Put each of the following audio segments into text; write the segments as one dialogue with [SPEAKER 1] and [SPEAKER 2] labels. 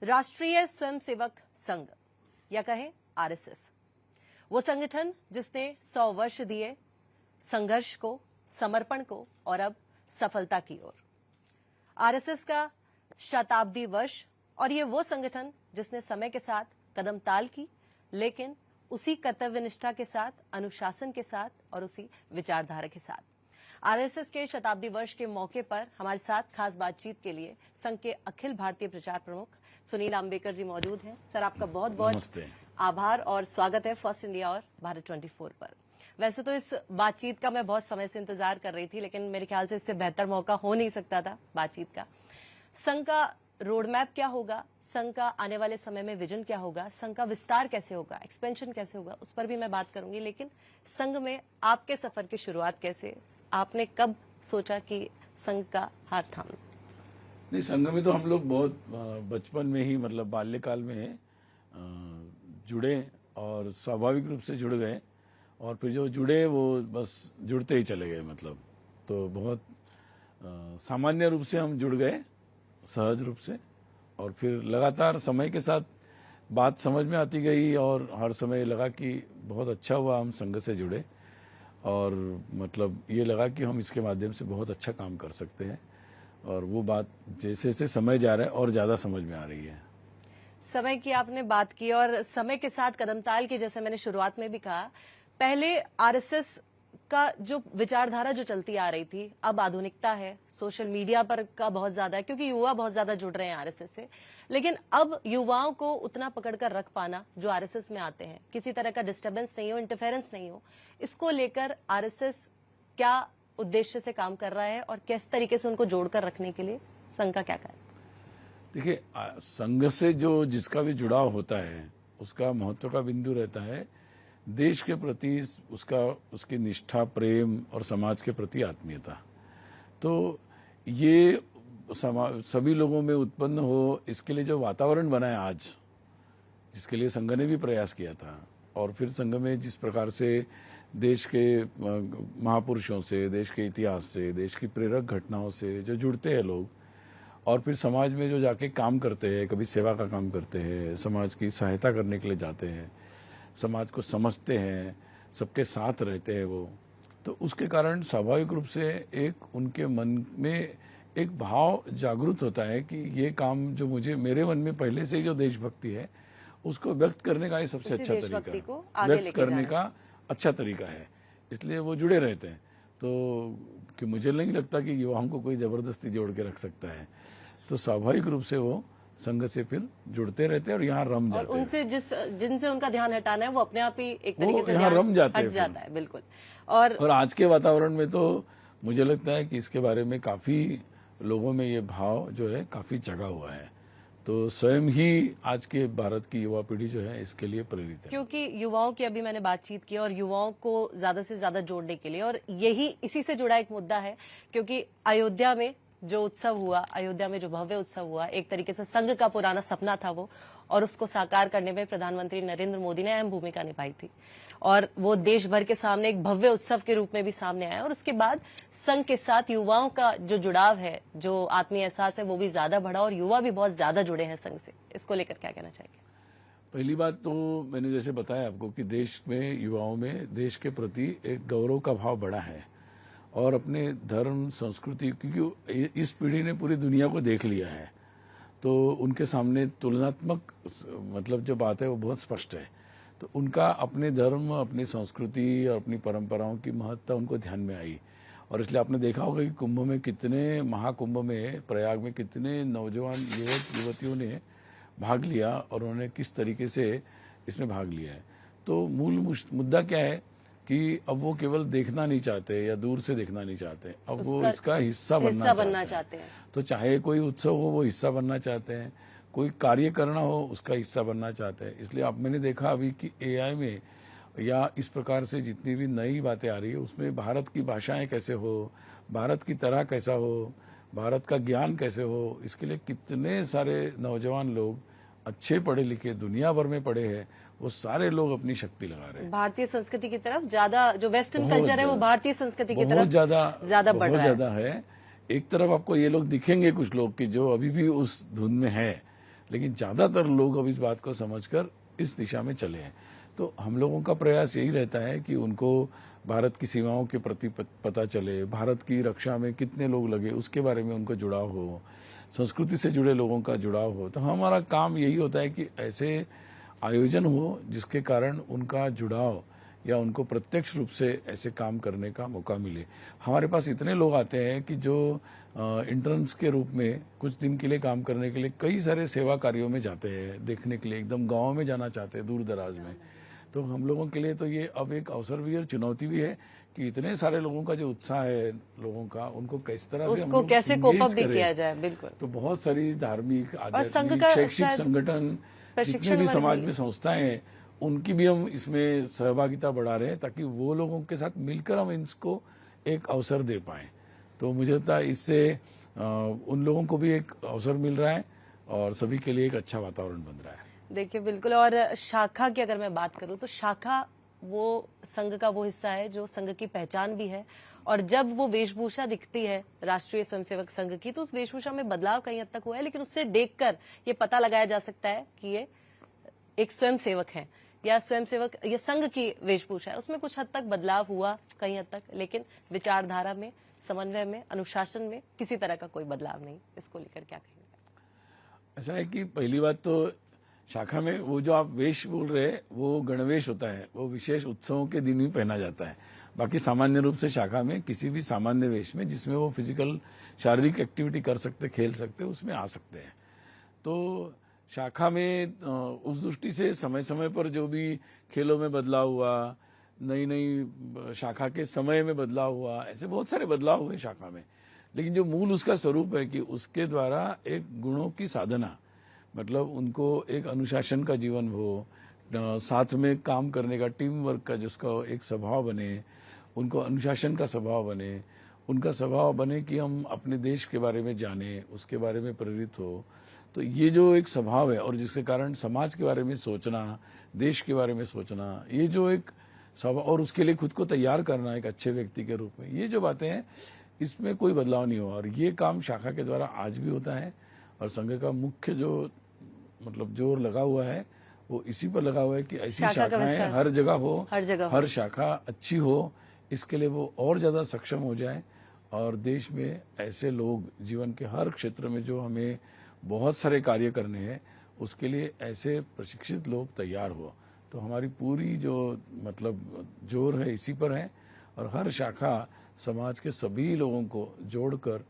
[SPEAKER 1] राष्ट्रीय स्वयंसेवक संघ या कहें आरएसएस, वो संगठन जिसने 100 वर्ष दिए संघर्ष को, समर्पण को और अब सफलता की ओर। आरएसएस का शताब्दी वर्ष और ये वो संगठन जिसने समय के साथ कदम ताल की, लेकिन उसी कर्तव्यनिष्ठा के साथ, अनुशासन के साथ और उसी विचारधारा के साथ। आरएसएस के शताब्दी वर्ष के मौके पर हमारे साथ खास बातचीत के लिए संघ के अखिल भारतीय प्रचार प्रमुख सुनील अंबेकर जी मौजूद हैं। सर, आपका बहुत बहुत आभार और स्वागत है फर्स्ट इंडिया और भारत 24 पर। वैसे तो इस बातचीत का मैं बहुत समय से इंतजार कर रही थी, लेकिन मेरे ख्याल से इससे बेहतर मौका हो नहीं सकता था बातचीत का। संघ का रोड मैप क्या होगा, संघ का आने वाले समय में विजन क्या होगा, संघ का विस्तार कैसे होगा, एक्सपेंशन कैसे होगा, उस पर भी मैं बात करूंगी। लेकिन संघ में आपके सफर की शुरुआत कैसे, आपने कब सोचा कि संघ का हाथ थाम?
[SPEAKER 2] नहीं, संघ में तो हम लोग बहुत बचपन में ही, मतलब बाल्यकाल में जुड़े और स्वाभाविक रूप से जुड़ गए, और फिर जो जुड़े वो बस जुड़ते ही चले गए। मतलब तो बहुत सामान्य रूप से हम जुड़ गए, सहज रूप से, और फिर लगातार समय के साथ बात समझ में आती गई और हर समय लगा कि बहुत अच्छा हुआ हम संघ से जुड़े, और मतलब ये लगा कि हम इसके माध्यम से बहुत अच्छा काम कर सकते हैं। और वो बात जैसे जैसे समय जा रहा है और ज्यादा समझ में आ रही है।
[SPEAKER 1] समय की आपने बात की और समय के साथ कदमताल की, जैसे मैंने शुरुआत में भी कहा, पहले आरएसएस का जो विचारधारा जो चलती आ रही थी, अब आधुनिकता है, सोशल मीडिया पर का बहुत ज्यादा है क्योंकि युवा बहुत ज्यादा जुड़ रहे हैं आरएसएस से। लेकिन अब युवाओं को उतना पकड़कर रख पाना जो आरएसएस में आते हैं, किसी तरह का डिस्टर्बेंस नहीं हो, इंटरफेरेंस नहीं हो, इसको लेकर आरएसएस क्या उद्देश्य से काम कर रहा है और किस तरीके से उनको जोड़कर रखने के लिए संघ का क्या कार्य?
[SPEAKER 2] देखिए, संघ से जो जिसका भी जुड़ाव होता है उसका महत्व का बिंदु रहता है देश के प्रति उसकी निष्ठा, प्रेम और समाज के प्रति आत्मीयता। तो ये सभी लोगों में उत्पन्न हो, इसके लिए जो वातावरण बना है आज, जिसके लिए संघ ने भी प्रयास किया था, और फिर संघ में जिस प्रकार से देश के महापुरुषों से, देश के इतिहास से, देश की प्रेरक घटनाओं से जो जुड़ते हैं लोग, और फिर समाज में जो जाके काम करते हैं, कभी सेवा का काम करते हैं, समाज की सहायता करने के लिए जाते हैं, समाज को समझते हैं, सबके साथ रहते हैं वो, तो उसके कारण स्वाभाविक रूप से एक उनके मन में एक भाव जागृत होता है कि ये काम जो मेरे मन में पहले से ही जो देशभक्ति है उसको व्यक्त करने का ये सबसे अच्छा तरीका है, व्यक्त करने का अच्छा तरीका है, इसलिए वो जुड़े रहते हैं। तो कि मुझे नहीं लगता कि युवाओं को कोई जबरदस्ती जोड़ के रख सकता है, तो स्वाभाविक रूप से वो संघ से फिर जुड़ते रहते हैं और यहाँ रम जाते हैं।
[SPEAKER 1] उनसे जिनसे उनका ध्यान हटाना है वो अपने आप ही एक तरीके से
[SPEAKER 2] यहाँ रम जाते
[SPEAKER 1] हट जाता है। बिल्कुल।
[SPEAKER 2] और आज के वातावरण में तो मुझे लगता है कि इसके बारे में काफी लोगों में ये भाव जो है काफी जगा हुआ है, तो स्वयं ही आज के भारत की युवा पीढ़ी जो है इसके लिए प्रेरित है।
[SPEAKER 1] क्योंकि युवाओं की अभी मैंने बातचीत की और युवाओं को ज्यादा से ज्यादा जोड़ने के लिए, और यही इसी से जुड़ा एक मुद्दा है, क्योंकि अयोध्या में जो उत्सव हुआ, अयोध्या में जो भव्य उत्सव हुआ, एक तरीके से संघ का पुराना सपना था वो, और उसको साकार करने में प्रधानमंत्री नरेंद्र मोदी ने अहम भूमिका निभाई थी, और वो देश भर के सामने एक भव्य उत्सव के रूप में भी सामने आया। और उसके बाद संघ के साथ युवाओं का जो जुड़ाव है, जो आत्मीय एहसास है, वो भी ज्यादा बढ़ा और युवा भी बहुत ज्यादा जुड़े हैं संघ से। इसको लेकर क्या कहना चाहिए?
[SPEAKER 2] पहली बात तो मैंने जैसे बताया आपको कि देश में युवाओं में देश के प्रति एक गौरव का भाव बढ़ा है, और अपने धर्म, संस्कृति, क्योंकि इस पीढ़ी ने पूरी दुनिया को देख लिया है, तो उनके सामने तुलनात्मक मतलब जो बात है वो बहुत स्पष्ट है। तो उनका अपने धर्म, अपनी संस्कृति और अपनी परंपराओं की महत्ता उनको ध्यान में आई, और इसलिए आपने देखा होगा कि कुंभ में कितने, महाकुंभ में प्रयाग में कितने नौजवान युवक युवतियों ने भाग लिया और उन्होंने किस तरीके से इसमें भाग लिया है। तो मूल मुद्दा क्या है कि अब वो केवल देखना नहीं चाहते या दूर से देखना नहीं चाहते, अब वो इसका हिस्सा बनना चाहते हैं। तो चाहे कोई उत्सव हो वो हिस्सा बनना चाहते हैं, कोई कार्य करना हो उसका हिस्सा बनना चाहते हैं। इसलिए अब मैंने देखा अभी कि एआई में या इस प्रकार से जितनी भी नई बातें आ रही है उसमें भारत की भाषाएं कैसे हो, भारत की तरह कैसा हो, भारत का ज्ञान कैसे हो, इसके लिए कितने सारे नौजवान लोग अच्छे पढ़े लिखे दुनिया भर में पढ़े हैं, वो सारे लोग अपनी शक्ति लगा रहे हैं।
[SPEAKER 1] भारतीय संस्कृति की तरफ ज्यादा, जो वेस्टर्न कल्चर है वो भारतीय संस्कृति की तरफ ज्यादा बढ़ रहा है।
[SPEAKER 2] एक तरफ आपको ये लोग दिखेंगे कुछ लोग कि जो अभी भी उस धुन में है, लेकिन ज्यादातर लोग अब इस बात को समझकर इस दिशा में चले हैं। तो हम लोगों का प्रयास यही रहता है कि उनको भारत की सीमाओं के प्रति पता चले, भारत की रक्षा में कितने लोग लगे उसके बारे में उनको जुड़ाव हो, संस्कृति से जुड़े लोगों का जुड़ाव हो। तो हमारा काम यही होता है कि ऐसे आयोजन हो जिसके कारण उनका जुड़ाव या उनको प्रत्यक्ष रूप से ऐसे काम करने का मौका मिले। हमारे पास इतने लोग आते हैं कि जो इंटर्न्स के रूप में कुछ दिन के लिए काम करने के लिए कई सारे सेवा कार्यों में जाते हैं, देखने के लिए एकदम गांव में जाना चाहते हैं, दूर दराज में। तो हम लोगों के लिए तो ये अब एक अवसर भी और चुनौती भी है कि इतने सारे लोगों का जो उत्साह है लोगों का, उनको किस तरह से हम
[SPEAKER 1] उसको
[SPEAKER 2] लोग
[SPEAKER 1] कैसे
[SPEAKER 2] engage
[SPEAKER 1] कोप अप भी
[SPEAKER 2] करें।
[SPEAKER 1] किया जाए। बिल्कुल।
[SPEAKER 2] तो बहुत सारी धार्मिक,
[SPEAKER 1] संघ
[SPEAKER 2] आध्यात्मिक,
[SPEAKER 1] का
[SPEAKER 2] शैक्षिक
[SPEAKER 1] शायद
[SPEAKER 2] संगठन,
[SPEAKER 1] प्रशिक्षण
[SPEAKER 2] जितने भी
[SPEAKER 1] वर्ग
[SPEAKER 2] समाज
[SPEAKER 1] भी-
[SPEAKER 2] में संस्थाएं हैं, उनकी भी हम इसमें सहभागिता बढ़ा रहे हैं ताकि वो लोगों के साथ मिलकर हम इसको एक अवसर दे पाए। तो मुझे लगता है इससे उन लोगों को भी एक अवसर मिल रहा है और सभी के लिए एक अच्छा वातावरण बन रहा है।
[SPEAKER 1] देखिए बिल्कुल। और शाखा की अगर मैं बात करूं तो शाखा वो संघ का वो हिस्सा है जो संघ की पहचान भी है। और जब वो वेशभूषा दिखती है राष्ट्रीय स्वयंसेवक संघ की, तो उस वेशभूषा में बदलाव कहीं हद तक हुआ है, लेकिन उससे देखकर ये पता लगाया जा सकता है कि ये एक स्वयंसेवक है या स्वयंसेवक ये संघ की वेशभूषा है। उसमें कुछ हद तक बदलाव हुआ कहीं हद तक, लेकिन विचारधारा में, समन्वय में, अनुशासन में किसी तरह का कोई बदलाव नहीं। इसको लेकर क्या कहेंगे?
[SPEAKER 2] ऐसा है कि पहली बात तो शाखा में वो जो आप वेश बोल रहे हैं वो गणवेश होता है, वो विशेष उत्सवों के दिन ही पहना जाता है। बाकी सामान्य रूप से शाखा में किसी भी सामान्य वेश में जिसमें वो फिजिकल शारीरिक एक्टिविटी कर सकते, खेल सकते, उसमें आ सकते हैं। तो शाखा में उस दृष्टि से समय समय पर जो भी खेलों में बदलाव हुआ, नई नई शाखा के समय में बदलाव हुआ, ऐसे बहुत सारे बदलाव हुए शाखा में। लेकिन जो मूल उसका स्वरूप है कि उसके द्वारा एक गुणों की साधना, मतलब उनको एक अनुशासन का जीवन हो, साथ में काम करने का, टीम वर्क का जिसका एक स्वभाव बने, उनको अनुशासन का स्वभाव बने, उनका स्वभाव बने कि हम अपने देश के बारे में जाने, उसके बारे में प्रेरित हो। तो ये जो एक स्वभाव है और जिसके कारण समाज के बारे में सोचना, देश के बारे में सोचना, ये जो एक स्वभाव और उसके लिए खुद को तैयार करना एक अच्छे व्यक्ति के रूप में, ये जो बातें हैं इसमें कोई बदलाव नहीं हुआ। और ये काम शाखा के द्वारा आज भी होता है। और संघ का मुख्य जो मतलब जोर लगा हुआ है वो इसी पर लगा हुआ है कि ऐसी
[SPEAKER 1] शाखा का
[SPEAKER 2] शाखाएं
[SPEAKER 1] विस्तार।
[SPEAKER 2] हर जगह हो,
[SPEAKER 1] हर जगह हो।
[SPEAKER 2] हर शाखा अच्छी हो, इसके लिए वो और ज्यादा सक्षम हो जाए। और देश में ऐसे लोग जीवन के हर क्षेत्र में जो हमें बहुत सारे कार्य करने हैं, उसके लिए ऐसे प्रशिक्षित लोग तैयार हो। तो हमारी पूरी जो मतलब जोर है इसी पर है। और हर शाखा समाज के सभी लोगों को जोड़कर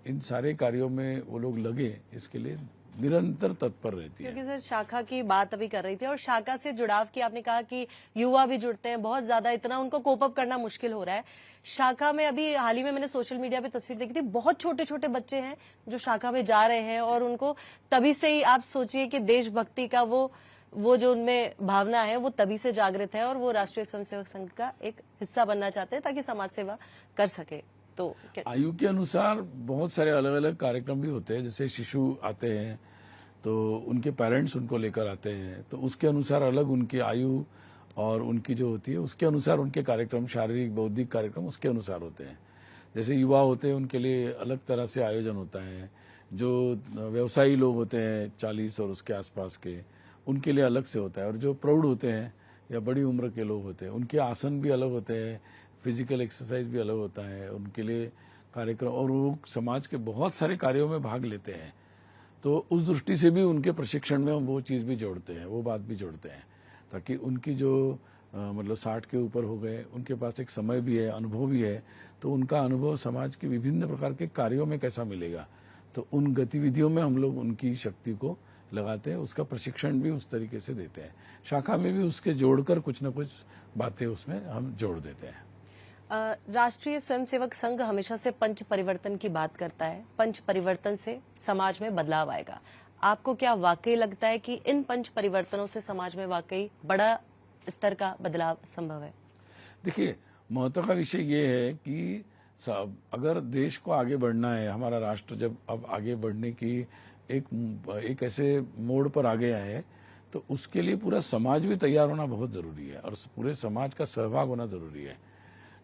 [SPEAKER 2] इन सारे कार्यों में वो लोग लगे, इसके लिए निरंतर तत्पर रहती है।
[SPEAKER 1] क्योंकि सर शाखा की बात अभी कर रही थी और शाखा से जुड़ाव की आपने कहा कि युवा भी जुड़ते हैं बहुत ज्यादा, इतना उनको कोप अप करना मुश्किल हो रहा है। शाखा में अभी हाल ही में मैंने सोशल मीडिया पे तस्वीर देखी थी, बहुत छोटे छोटे बच्चे हैं जो शाखा में जा रहे हैं और उनको तभी से ही आप सोचिए कि देशभक्ति का वो जो उनमें भावना है वो तभी से जागृत है और वो राष्ट्रीय स्वयंसेवक संघ का एक हिस्सा बनना चाहते हैं ताकि समाज सेवा कर सके। तो
[SPEAKER 2] आयु के अनुसार बहुत सारे अलग अलग कार्यक्रम भी होते हैं। जैसे शिशु आते हैं तो उनके पेरेंट्स उनको लेकर आते हैं, तो उसके अनुसार अलग उनकी आयु और उनकी जो होती है उसके अनुसार उनके कार्यक्रम, शारीरिक बौद्धिक कार्यक्रम उसके अनुसार होते हैं। जैसे युवा होते हैं उनके लिए अलग तरह से आयोजन होता है। जो व्यवसायी लोग होते हैं 40 और उसके आसपास के, उनके लिए अलग से होता है। और जो प्रौढ़ होते हैं या बड़ी उम्र के लोग होते हैं उनके आसन भी अलग होते हैं, फिजिकल एक्सरसाइज भी अलग होता है उनके लिए कार्यक्रम। और वो समाज के बहुत सारे कार्यों में भाग लेते हैं। तो उस दृष्टि से भी उनके प्रशिक्षण में हम वो चीज़ भी जोड़ते हैं, वो बात भी जोड़ते हैं, ताकि उनकी जो मतलब 60 के ऊपर हो गए, उनके पास एक समय भी है, अनुभव भी है, तो उनका अनुभव समाज के विभिन्न प्रकार के कार्यों में कैसा मिलेगा, तो उन गतिविधियों में हम लोग उनकी शक्ति को लगाते हैं, उसका प्रशिक्षण भी उस तरीके से देते हैं। शाखा में भी उसके जोड़कर कुछ न कुछ बातें उसमें हम जोड़ देते हैं।
[SPEAKER 1] राष्ट्रीय स्वयंसेवक संघ हमेशा से पंच परिवर्तन की बात करता है। पंच परिवर्तन से समाज में बदलाव आएगा। आपको क्या वाकई लगता है कि इन पंच परिवर्तनों से समाज में वाकई बड़ा स्तर का बदलाव संभव है?
[SPEAKER 2] देखिए, महत्व का विषय ये है कि अगर देश को आगे बढ़ना है, हमारा राष्ट्र जब अब आगे बढ़ने की एक ऐसे मोड़ पर आ गया है, तो उसके लिए पूरा समाज भी तैयार होना बहुत जरूरी है और पूरे समाज का सहभाग होना जरूरी है।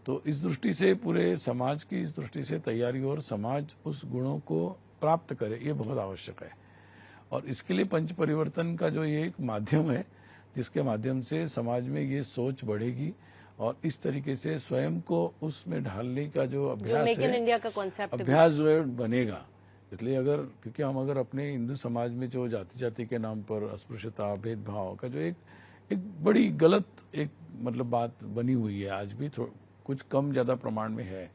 [SPEAKER 2] तो इस दृष्टि से पूरे समाज की इस दृष्टि से तैयारी और समाज उस गुणों को प्राप्त करे, ये बहुत आवश्यक है। और इसके लिए पंच परिवर्तन का जो ये एक माध्यम है, जिसके माध्यम से समाज में ये सोच बढ़ेगी और इस तरीके से स्वयं को उसमें ढालने का जो अभ्यास
[SPEAKER 1] मेक इन
[SPEAKER 2] है,
[SPEAKER 1] इंडिया का कॉन्सेप्ट
[SPEAKER 2] अभ्यास जो है बनेगा। इसलिए क्योंकि हम अगर अपने हिंदू समाज में जो जाति जाति के नाम पर अस्पृश्यता, भेदभाव का जो एक बड़ी गलत एक मतलब बात बनी हुई है, आज भी कुछ कम ज्यादा प्रमाण में है,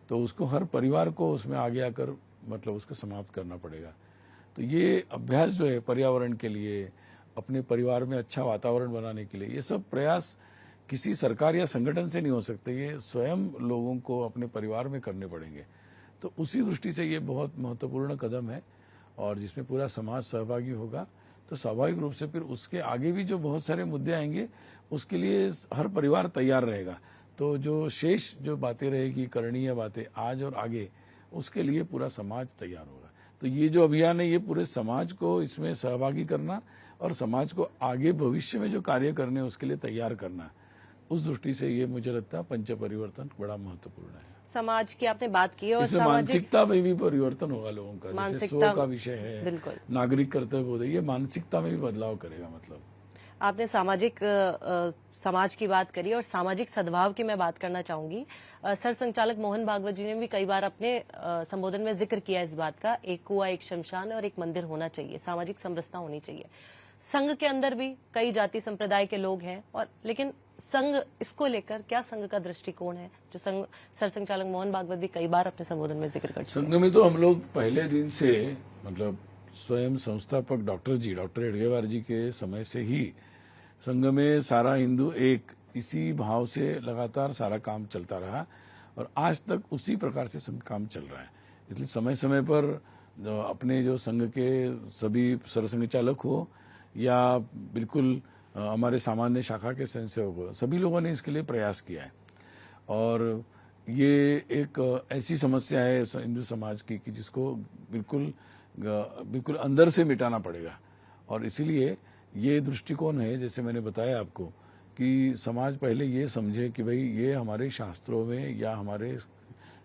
[SPEAKER 2] तो उसको हर परिवार को उसमें आगे आकर मतलब उसको समाप्त करना पड़ेगा। तो ये अभ्यास जो है पर्यावरण के लिए, अपने परिवार में अच्छा वातावरण बनाने के लिए, ये सब प्रयास किसी सरकार या संगठन से नहीं हो सकते, ये स्वयं लोगों को अपने परिवार में करने पड़ेंगे। तो उसी दृष्टि से ये बहुत महत्वपूर्ण कदम है और जिसमें पूरा समाज सहभागी होगा, तो स्वाभाविक रूप से फिर उसके आगे भी जो बहुत सारे मुद्दे आएंगे उसके लिए हर परिवार तैयार रहेगा। तो जो शेष जो बातें रहेगी, करणीय बातें आज और आगे, उसके लिए पूरा समाज तैयार होगा। तो ये जो अभियान है, ये पूरे समाज को इसमें सहभागी करना और समाज को आगे भविष्य में जो कार्य करने उसके लिए तैयार करना, उस दृष्टि से ये मुझे लगता है पंच परिवर्तन बड़ा महत्वपूर्ण है।
[SPEAKER 1] समाज की आपने बात की और
[SPEAKER 2] इसमें मानसिकता में भी परिवर्तन होगा लोगों का, जैसे स्व का विषय है,
[SPEAKER 1] बिल्कुल
[SPEAKER 2] नागरिक कर्तव्य बोध, ये मानसिकता में भी बदलाव करेगा। मतलब
[SPEAKER 1] आपने समाज की बात करी और सामाजिक सद्भाव की मैं बात करना चाहूंगी। सरसंघचालक मोहन भागवत जी ने भी कई बार अपने संबोधन में जिक्र किया इस बात का, एक कुआं, एक शमशान और एक मंदिर होना चाहिए, सामाजिक समरसता होनी चाहिए। संघ के अंदर भी कई जाति संप्रदाय के लोग हैं, और लेकिन संघ इसको लेकर क्या संघ का दृष्टिकोण है, जो संघ सरसंघचालक मोहन भागवत भी कई बार अपने संबोधन में जिक्र कर चुके हैं।
[SPEAKER 2] संघ में तो हम लोग पहले दिन से, मतलब स्वयं संस्थापक डॉक्टर हेडगेवार जी के समय से ही संघ में सारा हिंदू एक, इसी भाव से लगातार सारा काम चलता रहा और आज तक उसी प्रकार से संघ काम चल रहा है। इसलिए समय समय पर अपने जो संघ के सभी सरसंघचालक हो या बिल्कुल हमारे सामान्य शाखा के स्वयंसेवक हो, सभी लोगों ने इसके लिए प्रयास किया है। और ये एक ऐसी समस्या है हिंदू समाज की कि जिसको बिल्कुल अंदर से मिटाना पड़ेगा। और इसीलिए ये दृष्टिकोण है, जैसे मैंने बताया आपको, कि समाज पहले ये समझे कि भाई ये हमारे शास्त्रों में या हमारे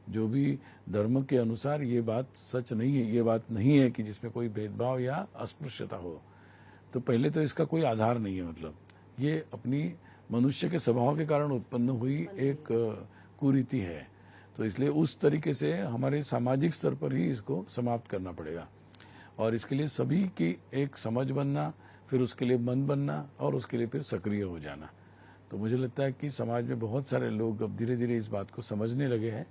[SPEAKER 2] जो भी धर्म के अनुसार ये बात सच नहीं है, ये बात नहीं है कि जिसमें कोई भेदभाव या अस्पृश्यता हो। तो पहले तो इसका कोई आधार नहीं है। मतलब ये अपनी मनुष्य के स्वभाव के कारण उत्पन्न हुई एक कुरीति है। तो इसलिए उस तरीके से हमारे सामाजिक स्तर पर ही इसको समाप्त करना पड़ेगा और इसके लिए सभी की एक समझ बनना, फिर उसके लिए मन बनना और उसके लिए फिर सक्रिय हो जाना। तो मुझे लगता है कि समाज में बहुत सारे लोग अब धीरे धीरे इस बात को समझने लगे हैं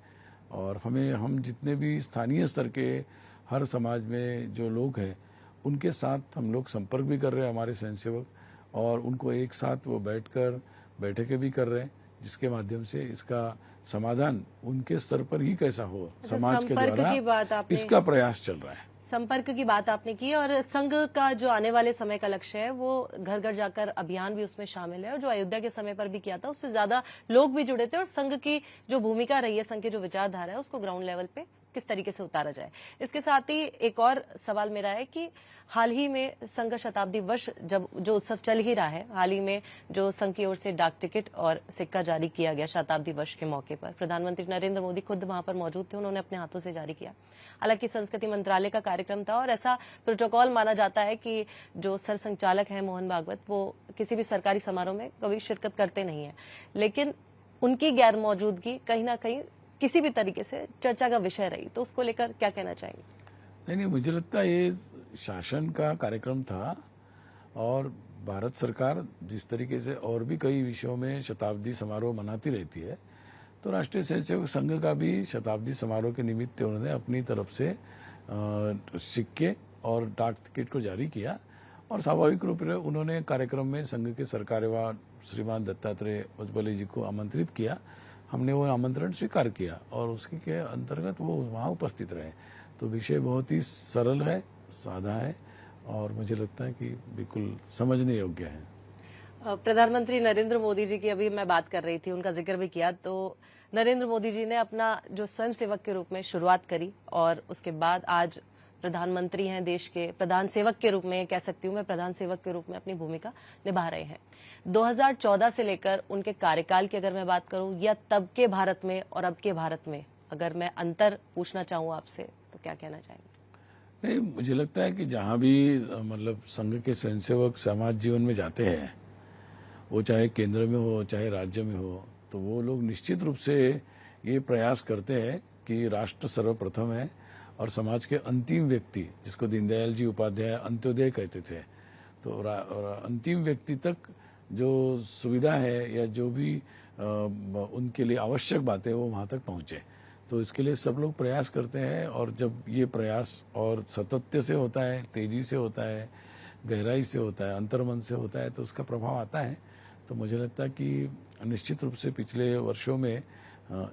[SPEAKER 2] और हम जितने भी स्थानीय स्तर के हर समाज में जो लोग हैं उनके साथ हम लोग संपर्क भी कर रहे हैं, हमारे स्वयंसेवक, और उनको एक साथ वो बैठकें भी कर रहे हैं, जिसके माध्यम से इसका समाधान उनके स्तर पर ही कैसा हो, समाज के द्वारा इसका प्रयास चल रहा है।
[SPEAKER 1] संपर्क की बात आपने की और संघ का जो आने वाले समय का लक्ष्य है वो घर घर जाकर अभियान भी उसमें शामिल है, और जो अयोध्या के समय पर भी किया था उससे ज्यादा लोग भी जुड़े थे, और संघ की जो भूमिका रही है, संघ की जो विचारधारा है उसको ग्राउंड लेवल पे किस तरीके से उतारा जाए। इसके साथ ही एक और सवाल मेरा है कि हाल ही में संघ शताब्दी वर्ष जब जो उत्सव चल ही रहा है, हाल ही में जो संघ की ओर से डाक टिकट और सिक्का जारी किया गया शताब्दी वर्ष के मौके पर, प्रधानमंत्री नरेंद्र मोदी खुद वहां पर मौजूद थे, उन्होंने अपने हाथों से जारी किया। हालांकि संस्कृति मंत्रालय का कार्यक्रम था और ऐसा प्रोटोकॉल माना जाता है कि जो सरसंघचालक है मोहन भागवत, वो किसी भी सरकारी समारोह में कभी शिरकत करते नहीं है, लेकिन उनकी गैर मौजूदगी कहीं ना कहीं किसी भी तरीके से चर्चा का विषय रही, तो उसको लेकर क्या कहना चाहेंगे?
[SPEAKER 2] नहीं, मुझे लगता है ये शासन का कार्यक्रम था और भारत सरकार जिस तरीके से और भी कई विषयों में शताब्दी समारोह मनाती रहती है, तो राष्ट्रीय स्वयंसेवक संघ का भी शताब्दी समारोह के निमित्त उन्होंने अपनी तरफ से सिक्के और डाक टिकट को जारी किया और स्वाभाविक रूप से उन्होंने कार्यक्रम में संघ के सरकार्यवाह श्रीमान दत्तात्रेय उज्ज्वले जी को आमंत्रित किया। हमने वो आमंत्रण स्वीकार किया और उसके के अंतर्गत वो वहाँ उपस्थित रहे। तो विषय बहुत ही सरल है, सादा है और मुझे लगता है कि बिल्कुल समझने योग्य है।
[SPEAKER 1] प्रधानमंत्री नरेंद्र मोदी जी की अभी मैं बात कर रही थी, उनका जिक्र भी किया, तो नरेंद्र मोदी जी ने अपना जो स्वयंसेवक के रूप में शुरुआत करी और उसके बाद आज प्रधानमंत्री हैं, देश के प्रधान सेवक के रूप में कह सकती हूँ मैं, प्रधान सेवक के रूप में अपनी भूमिका निभा रहे हैं। 2014 से लेकर उनके कार्यकाल की अगर मैं बात करूं या तब के भारत में और अब के भारत में अगर मैं अंतर पूछना चाहूँ आपसे, तो क्या कहना चाहेंगे?
[SPEAKER 2] नहीं, मुझे लगता है कि जहाँ भी मतलब संघ के स्वयंसेवक समाज जीवन में जाते हैं, वो चाहे केंद्र में हो चाहे राज्य में हो, तो वो लोग निश्चित रूप से ये प्रयास करते हैं कि राष्ट्र सर्वप्रथम है और समाज के अंतिम व्यक्ति, जिसको दीनदयाल जी उपाध्याय अंत्योदय कहते थे, तो अंतिम व्यक्ति तक जो सुविधा है या जो भी उनके लिए आवश्यक बातें वो वहाँ तक पहुँचे। तो इसके लिए सब लोग प्रयास करते हैं, और जब ये प्रयास और सातत्य से होता है, तेजी से होता है, गहराई से होता है, अंतर्मन से होता है, तो उसका प्रभाव आता है। तो मुझे लगता है कि निश्चित रूप से पिछले वर्षों में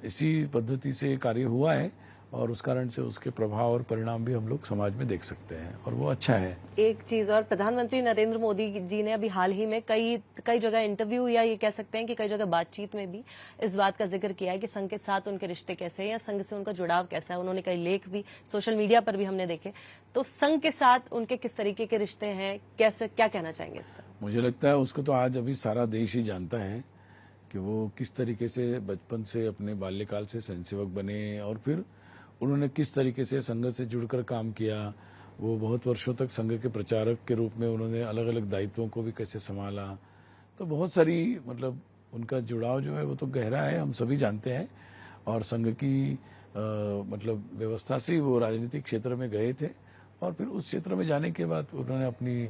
[SPEAKER 2] इसी पद्धति से कार्य हुआ है, और उस कारण से उसके प्रभाव और परिणाम भी हम लोग समाज में देख सकते हैं, और वो अच्छा है।
[SPEAKER 1] एक चीज और, प्रधानमंत्री नरेंद्र मोदी जी ने अभी हाल ही में कई जगह इंटरव्यू या ये कह सकते हैं कि कई जगह बातचीत में भी इस बात का जिक्र किया है कि संघ के साथ उनके रिश्ते कैसे हैं या संघ से उनका जुड़ाव कैसा है। उन्होंने कई लेख भी सोशल मीडिया पर भी हमने देखे। तो संघ के साथ उनके किस तरीके के रिश्ते हैं, कैसे, क्या कहना चाहेंगे इस पर?
[SPEAKER 2] मुझे लगता है उसको तो आज अभी सारा देश ही जानता है कि वो किस तरीके से बचपन से अपने बाल्यकाल से स्वयंसेवक बने, और फिर उन्होंने किस तरीके से संघ से जुड़कर काम किया। वो बहुत वर्षों तक संघ के प्रचारक के रूप में उन्होंने अलग अलग दायित्वों को भी कैसे संभाला। तो बहुत सारी मतलब उनका जुड़ाव जो है वो तो गहरा है, हम सभी जानते हैं। और संघ की मतलब व्यवस्था से वो राजनीतिक क्षेत्र में गए थे, और फिर उस क्षेत्र में जाने के बाद उन्होंने अपनी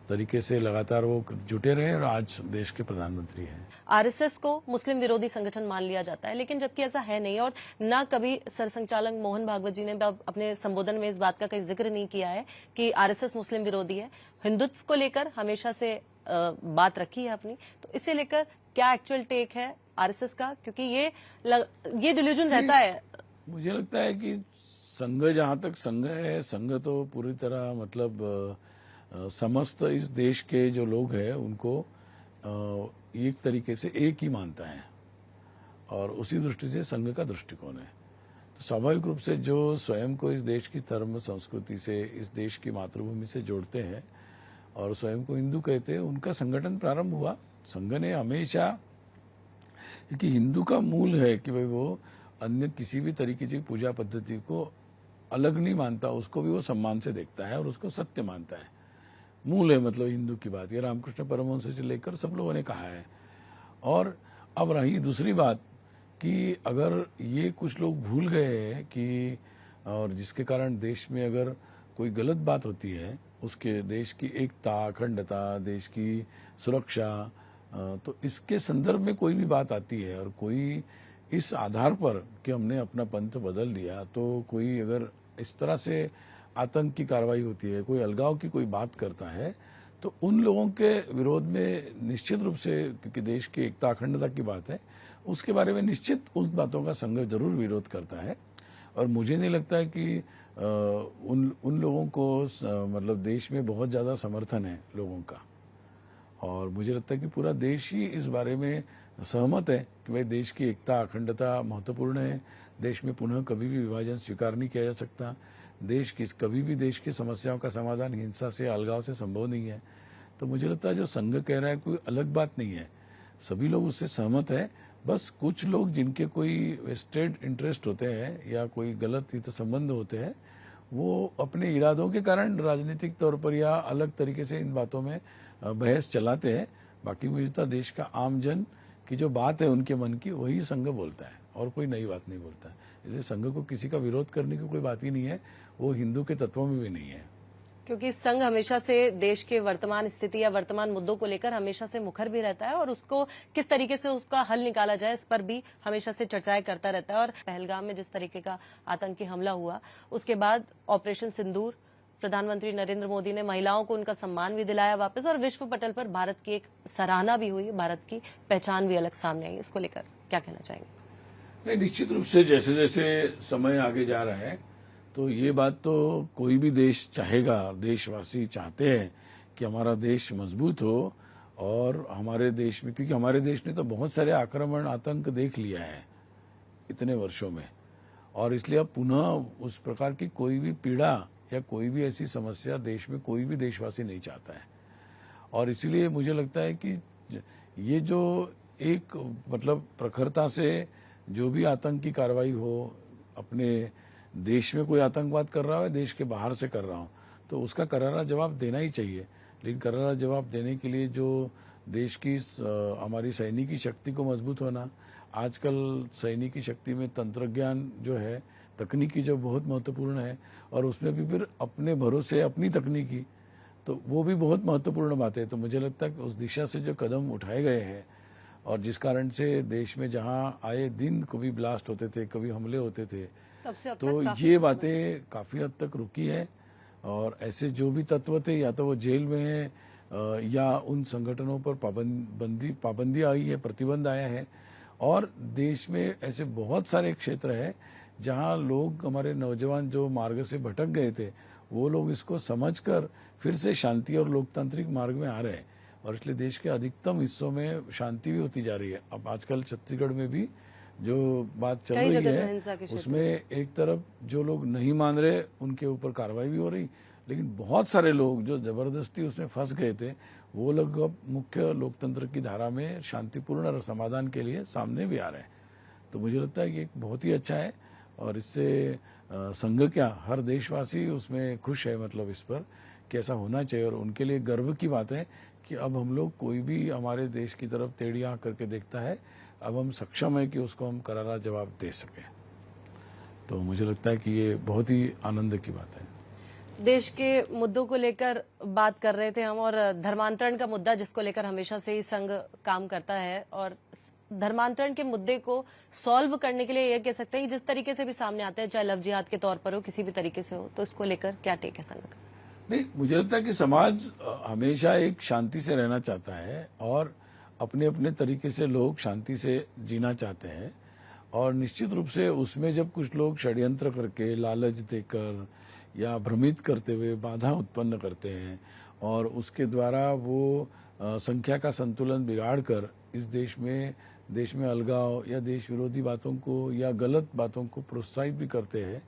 [SPEAKER 2] तरीके से लगातार वो जुटे रहे, और आज देश के प्रधानमंत्री हैं।
[SPEAKER 1] आरएसएस को मुस्लिम विरोधी संगठन मान लिया जाता है, लेकिन जबकि ऐसा है नहीं, और ना कभी सरसंघचालक मोहन भागवत जी ने अपने संबोधन में इस बात का कहीं जिक्र नहीं किया है कि आरएसएस मुस्लिम विरोधी है। हिंदुत्व को लेकर हमेशा से बात रखी है अपनी। तो इसे लेकर क्या एक्चुअल टेक है आरएसएस का, क्योंकि ये डिल्यूजन रहता है।
[SPEAKER 2] मुझे लगता है कि संघ, जहां तक संघ है, संघ तो पूरी तरह मतलब समस्त इस देश के जो लोग हैं उनको एक तरीके से एक ही मानता है, और उसी दृष्टि से संघ का दृष्टिकोण है। तो स्वाभाविक रूप से जो स्वयं को इस देश की धर्म संस्कृति से, इस देश की मातृभूमि से जोड़ते हैं और स्वयं को हिंदू कहते हैं, उनका संगठन प्रारंभ हुआ। संघ ने हमेशा, क्योंकि हिंदू का मूल है कि भाई वो अन्य किसी भी तरीके की पूजा पद्धति को अलग नहीं मानता, उसको भी वो सम्मान से देखता है और उसको सत्य मानता है। मूल है मतलब हिंदू की बात, ये रामकृष्ण परमहंस से लेकर सब लोगों ने कहा है। और अब रही दूसरी बात कि अगर ये कुछ लोग भूल गए हैं कि, और जिसके कारण देश में अगर कोई गलत बात होती है, उसके देश की एकता, अखंडता, देश की सुरक्षा, तो इसके संदर्भ में कोई भी बात आती है और कोई इस आधार पर कि हमने अपना पंथ बदल दिया, तो कोई अगर इस तरह से आतंक की कार्रवाई होती है, कोई अलगाव की कोई बात करता है, तो उन लोगों के विरोध में निश्चित रूप से, क्योंकि देश की एकता अखंडता की बात है, उसके बारे में निश्चित उस बातों का संघ जरूर विरोध करता है। और मुझे नहीं लगता है कि उन लोगों को मतलब देश में बहुत ज्यादा समर्थन है लोगों का, और मुझे लगता है कि पूरा देश ही इस बारे में सहमत है कि भाई देश की एकता अखंडता महत्वपूर्ण है। देश में पुनः कभी भी विभाजन स्वीकार नहीं किया जा सकता। कभी भी देश की समस्याओं का समाधान हिंसा से, अलगाव से संभव नहीं है। तो मुझे लगता है जो संघ कह रहा है कोई अलग बात नहीं है, सभी लोग उससे सहमत है। बस कुछ लोग जिनके कोई वेस्टेड इंटरेस्ट होते हैं या कोई गलत हित संबंध होते हैं, वो अपने इरादों के कारण राजनीतिक तौर पर या अलग तरीके से इन बातों में बहस चलाते हैं। बाकी मुझे लगता है देश का आम जन की जो बात है उनके मन की, वही संघ बोलता है और कोई नई बात नहीं बोलता है। इसलिए संघ को किसी का विरोध करने की कोई बात ही नहीं है, वो हिंदू के तत्वों में भी नहीं है।
[SPEAKER 1] क्योंकि संघ हमेशा से देश के वर्तमान स्थिति या वर्तमान मुद्दों को लेकर हमेशा से मुखर भी रहता है, और उसको किस तरीके से उसका हल निकाला जाए इस पर भी हमेशा से चर्चाएं करता रहता है। और पहलगाम में जिस तरीके का आतंकी हमला हुआ, उसके बाद ऑपरेशन सिंदूर, प्रधानमंत्री नरेंद्र मोदी ने महिलाओं को उनका सम्मान भी दिलाया वापस, और विश्व पटल पर भारत की एक सराहना भी हुई, भारत की पहचान भी अलग सामने आई। इसको लेकर क्या कहना चाहेंगे?
[SPEAKER 2] नहीं, निश्चित रूप से जैसे जैसे समय आगे जा रहा है, तो ये बात तो कोई भी देश चाहेगा, देशवासी चाहते हैं कि हमारा देश मजबूत हो, और हमारे देश में, क्योंकि हमारे देश ने तो बहुत सारे आक्रमण, आतंक देख लिया है इतने वर्षों में, और इसलिए अब पुनः उस प्रकार की कोई भी पीड़ा या कोई भी ऐसी समस्या देश में कोई भी देशवासी नहीं चाहता है। और इसलिए मुझे लगता है कि ये जो एक मतलब प्रखरता से जो भी आतंक की कार्रवाई हो, अपने देश में कोई आतंकवाद कर रहा है, देश के बाहर से कर रहा हूं, तो उसका करारा जवाब देना ही चाहिए। लेकिन करारा जवाब देने के लिए जो देश की हमारी सैनिकी शक्ति को मजबूत होना, आजकल सैनिकी शक्ति में तंत्र ज्ञान जो है, तकनीकी जो बहुत महत्वपूर्ण है, और उसमें भी फिर अपने भरोसे अपनी तकनीकी, तो वो भी बहुत महत्वपूर्ण बात है। तो मुझे लगता है कि उस दिशा से जो कदम उठाए गए हैं, और जिस कारण से देश में जहां आए दिन कभी ब्लास्ट होते थे, कभी हमले होते थे,
[SPEAKER 1] तब से अब तक
[SPEAKER 2] तो
[SPEAKER 1] काफी
[SPEAKER 2] ये बातें काफी हद तक रुकी है। और ऐसे जो भी तत्व थे, या तो वो जेल में हैं, या उन संगठनों पर पाबंदी आई है, प्रतिबंध आया है। और देश में ऐसे बहुत सारे क्षेत्र है जहां लोग, हमारे नौजवान जो मार्ग से भटक गए थे, वो लोग इसको समझकर फिर से शांति और लोकतांत्रिक मार्ग में आ रहे हैं, और इसलिए देश के अधिकतम हिस्सों में शांति भी होती जा रही है। अब आजकल छत्तीसगढ़ में भी जो बात चल
[SPEAKER 1] कई
[SPEAKER 2] रही
[SPEAKER 1] जगह हिंसा के
[SPEAKER 2] है,
[SPEAKER 1] क्षेत्र
[SPEAKER 2] उसमें एक तरफ जो लोग नहीं मान रहे उनके ऊपर कार्रवाई भी हो रही, लेकिन बहुत सारे लोग जो जबरदस्ती उसमें फंस गए थे, वो लोग अब मुख्य लोकतंत्र की धारा में शांतिपूर्ण समाधान के लिए सामने भी आ रहे हैं। तो मुझे लगता है कि बहुत ही अच्छा है, और इससे संघ क्या, हर देशवासी उसमें खुश है, मतलब इस पर कि ऐसा होना चाहिए। और उनके लिए गर्व की बात है कि अब हम लोग, कोई भी हमारे देश की तरफ टेढ़ी आंख करके देखता है, अब हम सक्षम है कि उसको हम करारा जवाब दे सकें। तो मुझे लगता है कि ये बहुत ही आनंद की बात है।
[SPEAKER 1] देश के मुद्दों को लेकर बात कर रहे थे हम, और धर्मांतरण का मुद्दा जिसको लेकर हमेशा से ही संघ काम करता है, और धर्मांतरण के मुद्दे को सॉल्व करने के लिए यह कह सकते हैं कि जिस तरीके से भी सामने आते हैं, चाहे लव जिहाद के तौर पर हो, किसी भी तरीके से हो, तो इसको लेकर क्या टेक है संघ का?
[SPEAKER 2] नहीं, मुझे लगता है कि समाज हमेशा एक शांति से रहना चाहता है, और अपने अपने तरीके से लोग शांति से जीना चाहते हैं। और निश्चित रूप से उसमें जब कुछ लोग षड्यंत्र करके, लालच देकर या भ्रमित करते हुए बाधा उत्पन्न करते हैं, और उसके द्वारा वो संख्या का संतुलन बिगाड़ कर इस देश में अलगाव या देश विरोधी बातों को या गलत बातों को प्रोत्साहित भी करते हैं,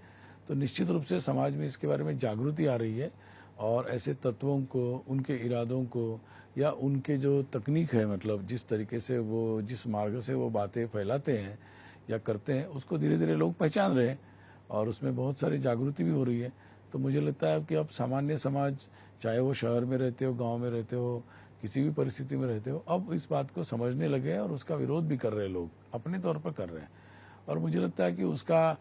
[SPEAKER 2] तो निश्चित रूप से समाज में इसके बारे में जागृति आ रही है। और ऐसे तत्वों को, उनके इरादों को, या उनके जो तकनीक है, मतलब जिस तरीके से वो, जिस मार्ग से वो बातें फैलाते हैं या करते हैं, उसको धीरे धीरे लोग पहचान रहे हैं, और उसमें बहुत सारी जागृति भी हो रही है। तो मुझे लगता है कि अब सामान्य समाज, चाहे वो शहर में रहते हो, गांव में रहते हो, किसी भी परिस्थिति में रहते हो, अब इस बात को समझने लगे हैं, और उसका विरोध भी कर रहे हैं, लोग अपने तौर पर कर रहे हैं। और मुझे लगता है कि उसका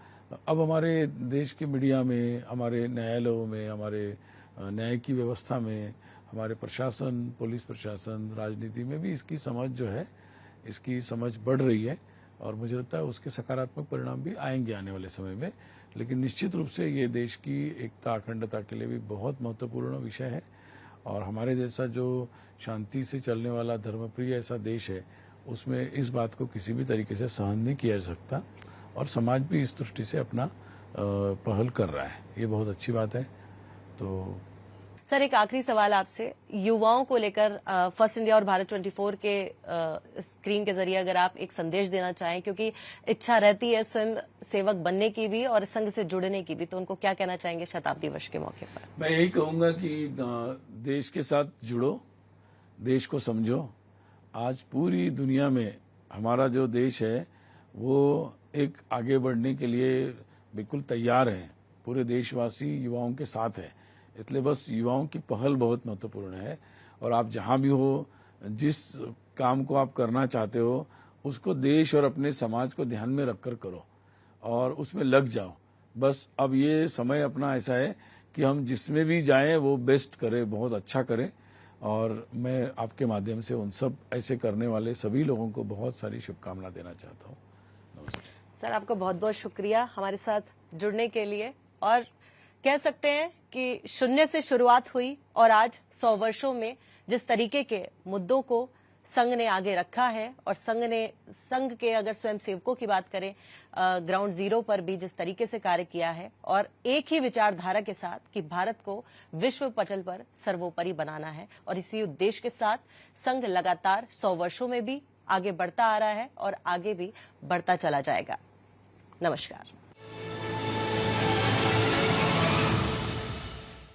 [SPEAKER 2] अब हमारे देश के मीडिया में, हमारे न्यायालयों में, हमारे न्याय की व्यवस्था में, हमारे प्रशासन, पुलिस प्रशासन, राजनीति में भी इसकी समझ जो है, इसकी समझ बढ़ रही है, और मुझे लगता है उसके सकारात्मक परिणाम भी आएंगे आने वाले समय में। लेकिन निश्चित रूप से ये देश की एकता, अखंडता के लिए भी बहुत महत्वपूर्ण विषय है, और हमारे जैसा जो शांति से चलने वाला धर्मप्रिय ऐसा देश है, उसमें इस बात को किसी भी तरीके से सहन नहीं किया जा सकता, और समाज भी इस दृष्टि से अपना पहल कर रहा है। ये बहुत अच्छी बात है। तो
[SPEAKER 1] सर, एक आखिरी सवाल आपसे, युवाओं को लेकर फर्स्ट इंडिया और भारत 24 के स्क्रीन के जरिए अगर आप एक संदेश देना चाहें, क्योंकि इच्छा रहती है स्वयं सेवक बनने की भी और संघ से जुड़ने की भी, तो उनको क्या कहना चाहेंगे शताब्दी वर्ष के मौके पर?
[SPEAKER 2] मैं यही कहूंगा कि देश के साथ जुड़ो, देश को समझो। आज पूरी दुनिया में हमारा जो देश है वो एक आगे बढ़ने के लिए बिल्कुल तैयार है। पूरे देशवासी युवाओं के साथ है, इसलिए बस युवाओं की पहल बहुत महत्वपूर्ण है। और आप जहां भी हो, जिस काम को आप करना चाहते हो, उसको देश और अपने समाज को ध्यान में रखकर करो, और उसमें लग जाओ। बस अब ये समय अपना ऐसा है कि हम जिसमें भी जाएं वो बेस्ट करें, बहुत अच्छा करें। और मैं आपके माध्यम से उन सब ऐसे करने वाले सभी लोगों को बहुत सारी शुभकामना देना चाहता हूँ। नमस्ते
[SPEAKER 1] सर, आपका बहुत बहुत शुक्रिया हमारे साथ जुड़ने के लिए। और कह सकते हैं कि शून्य से शुरुआत हुई, और आज 100 वर्षों में जिस तरीके के मुद्दों को संघ ने आगे रखा है, और संघ के अगर स्वयं सेवकों की बात करें, ग्राउंड जीरो पर भी जिस तरीके से कार्य किया है, और एक ही विचारधारा के साथ कि भारत को विश्व पटल पर सर्वोपरि बनाना है, और इसी उद्देश्य के साथ संघ लगातार 100 वर्षों में भी आगे बढ़ता आ रहा है और आगे भी बढ़ता चला जाएगा। नमस्कार।